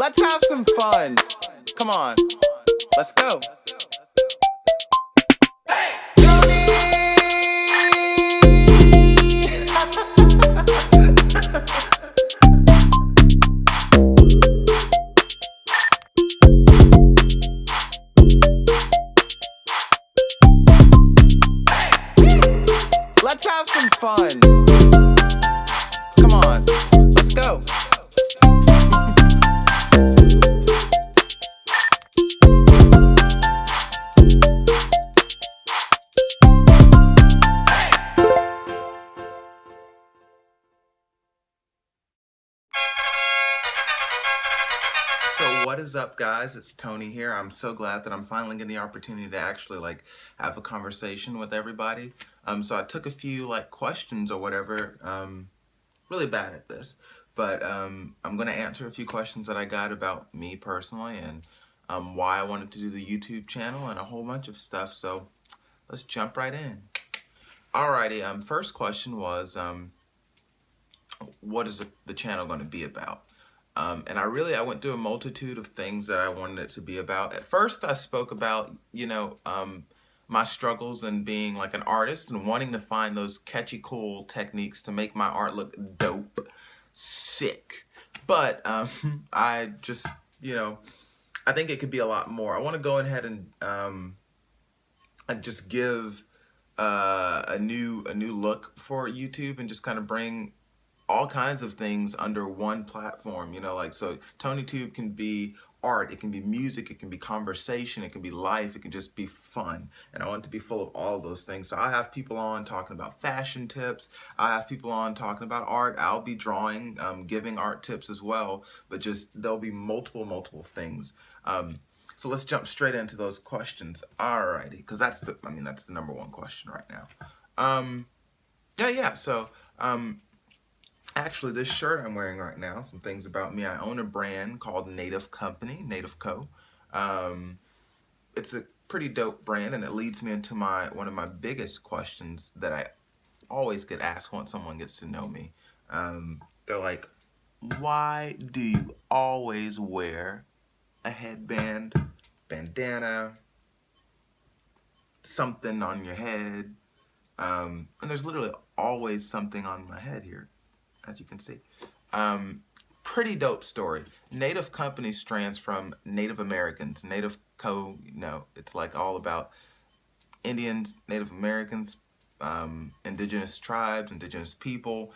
Let's have some fun. Come on. Let's go. Let's have some fun. Come on. Let's go. So what is up, guys? It's Tony here. I'm so glad that I'm finally getting the opportunity to actually have a conversation with everybody. So I took a few questions or whatever. Really bad at this, but I'm gonna answer a few questions that I got about me personally and why I wanted to do the YouTube channel and a whole bunch of stuff. So let's jump right in. Alrighty. First question was, what is the channel going to be about? And I went through a multitude of things that I wanted it to be about. At first, I spoke about, my struggles in being like an artist and wanting to find those catchy, cool techniques to make my art look dope, sick. But I just, I think it could be a lot more. I want to go ahead and just give a new look for YouTube and just kind of bring all kinds of things under one platform, so Tonytube can be art, it can be music, it can be conversation, it can be life, it can just be fun. And I want it to be full of all of those things. So I have people on talking about fashion tips, I have people on talking about art, I'll be drawing, giving art tips as well, but just there'll be multiple things. So let's jump straight into those questions. Alrighty, because that's the number one question right now. So actually, this shirt I'm wearing right now, some things about me. I own a brand called Native Company, Native Co. It's a pretty dope brand, and it leads me into one of my biggest questions that I always get asked once someone gets to know me. They're like, why do you always wear a headband, bandana, something on your head? And there's literally always something on my head here, as you can see. Pretty dope story. Native Company strands from Native Americans. Native Co, it's like all about Indians, Native Americans, indigenous tribes, indigenous people.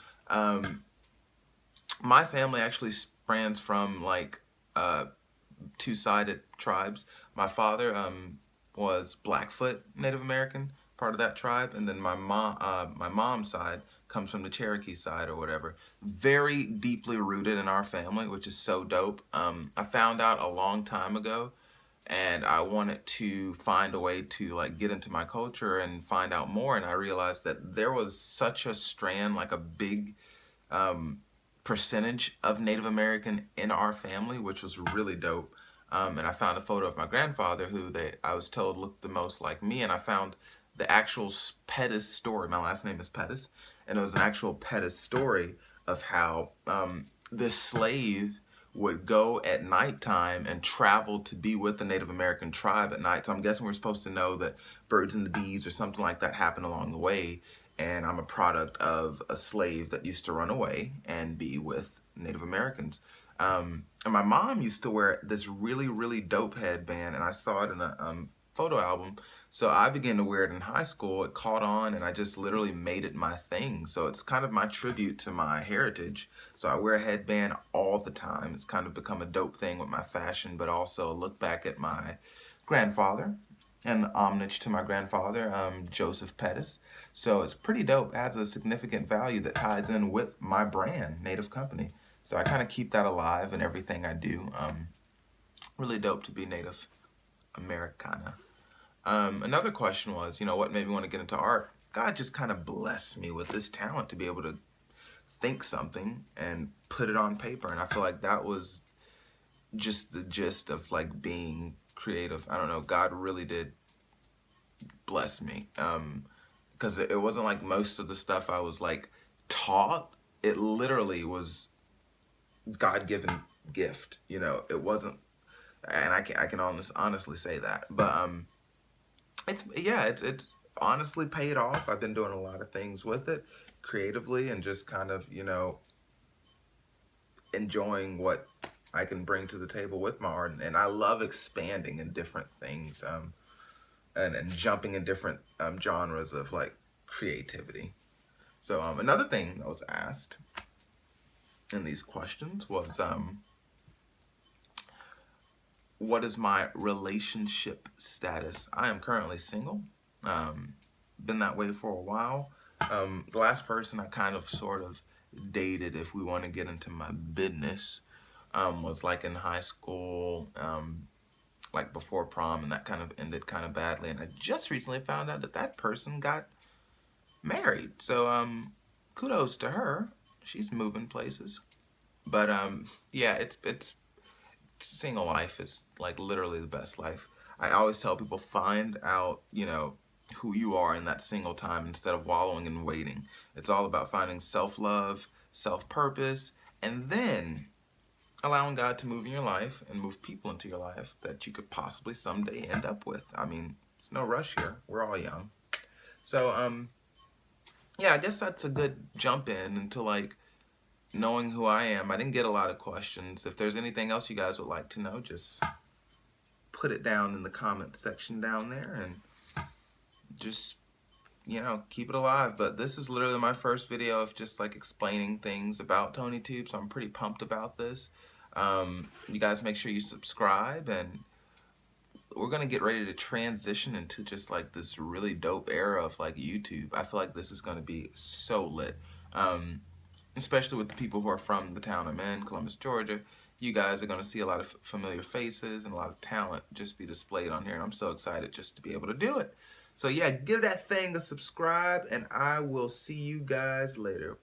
My family actually strands from two-sided tribes. My father was Blackfoot Native American, part of that tribe, and then my mom's side comes from the Cherokee side or whatever. Very deeply rooted in our family, which is so dope. I found out a long time ago, and I wanted to find a way to get into my culture and find out more, and I realized that there was such a strand, a big percentage of Native American in our family, which was really dope. And I found a photo of my grandfather who I was told looked the most like me, and I found the actual Pettis story. My last name is Pettis, and it was an actual Pettis story of how this slave would go at nighttime and travel to be with the Native American tribe at night. So I'm guessing we're supposed to know that birds and the bees or something like that happened along the way, and I'm a product of a slave that used to run away and be with Native Americans. And my mom used to wear this really dope headband, and I saw it in a photo album. So I began to wear it in high school. It caught on, and I just literally made it my thing. So it's kind of my tribute to my heritage. So I wear a headband all the time. It's kind of become a dope thing with my fashion, but also a look back at my grandfather and homage to my grandfather, Joseph Pettis. So it's pretty dope. It has a significant value that ties in with my brand, Native Company. So I kind of keep that alive in everything I do. Really dope to be Native Americana. Another question was, what made me want to get into art? God just kind of blessed me with this talent to be able to think something and put it on paper. And I feel like that was just the gist of being creative. I don't know, God really did bless me. Because it wasn't like most of the stuff I was taught. It literally was God-given gift. You know, it wasn't, and I can honestly say that. But it's honestly paid off. I've been doing a lot of things with it creatively and just kind of, you know, enjoying what I can bring to the table with my art. And I love expanding in different things, and jumping in different genres of like creativity. So another thing that was asked in these questions was, what is my relationship status? I am currently single. Um, been that way for a while. The last person I kind of sort of dated, if we want to get into my business, was like in high school, like before prom, and that kind of ended kind of badly. And I just recently found out that that person got married. So kudos to her. She's moving places. But yeah, it's single life is like literally the best life. I always tell people, find out, you know, who you are in that single time instead of wallowing and waiting. It's all about finding self-love, self-purpose, and then allowing God to move in your life and move people into your life that you could possibly someday end up with. I mean, it's no rush here. We're all young. So yeah, I guess that's a good jump in into like knowing who I am. I didn't get a lot of questions. If there's anything else you guys would like to know, just put it down in the comment section down there, and just, you know, keep it alive. But this is literally my first video of just like explaining things about Tonytube, so I'm pretty pumped about this. You guys make sure you subscribe, and we're gonna get ready to transition into just like this really dope era of like YouTube. I feel like this is gonna be so lit. Especially with the people who are from the town I'm in, Columbus, Georgia. You guys are going to see a lot of familiar faces and a lot of talent just be displayed on here, and I'm so excited just to be able to do it. So yeah, give that thing a subscribe, and I will see you guys later.